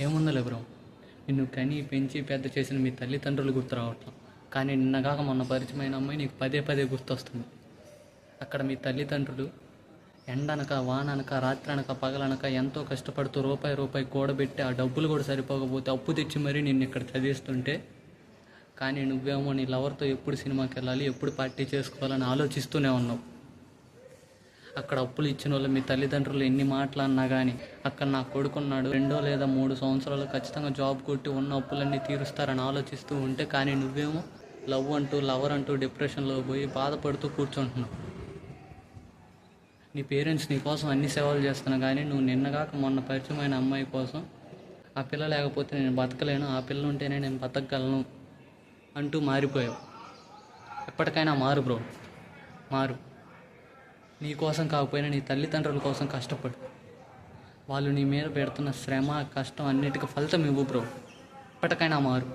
ఏముందలే bro, నిన్ను కని పెంచి పెద్ద చేసిన మీ తల్లిదండ్రులు గుర్తు రావట్లేదు. కానీ నిన్నగాక మొన్న పరిచయమైన అమ్మాయి నీకు పదే పదే గుర్తొస్తుంది. అక్కడ మీ తల్లిదండ్రులు ఎండనక వాననక రాత్రి అనక పగలనక ఎంతో కష్టపడుతూ రూపాయి రూపాయి కూడబెట్టి ఆ డబ్బులు కూడా సరిపోకపోతే అప్పు తెచ్చి మరీ నిన్ను ఇక్కడ చదివిస్తుంటే, కానీ నువ్వేమో నీ లవర్తో ఎప్పుడు సినిమాకి వెళ్ళాలి, ఎప్పుడు పార్టీ చేసుకోవాలని ఆలోచిస్తూనే ఉన్నావు. అక్కడ అప్పులు ఇచ్చిన వాళ్ళు మీ తల్లిదండ్రులు ఎన్ని మాటలు అన్నా కానీ, అక్కడ నా కొడుకున్నాడు 2 లేదా 3 సంవత్సరాలు ఖచ్చితంగా జాబ్ కొట్టి ఉన్న అప్పులన్నీ తీరుస్తారని ఆలోచిస్తూ ఉంటే, కానీ నువ్వేమో లవ్ అంటూ లవర్ అంటూ డిప్రెషన్లో పోయి బాధపడుతూ కూర్చుంటున్నావు. నీ పేరెంట్స్ నీ కోసం అన్ని సేవలు చేస్తున్నా కానీ నువ్వు నిన్నగాక మొన్న పరిచయమైన అమ్మాయి కోసం ఆ పిల్ల లేకపోతే నేను బతకలేను, ఆ పిల్ల ఉంటేనే నేను బతకగలను అంటూ మారిపోయావు. ఎప్పటికైనా మారు బ్రో, మారు. నీ కోసం కాకపోయినా నీ తల్లిదండ్రుల కోసం కష్టపడు. వాళ్ళు నీ మీద పెడుతున్న శ్రమ కష్టం అన్నిటికీ ఫలితం ఇవ్వు బ్రో. ఎప్పటికైనా మారు.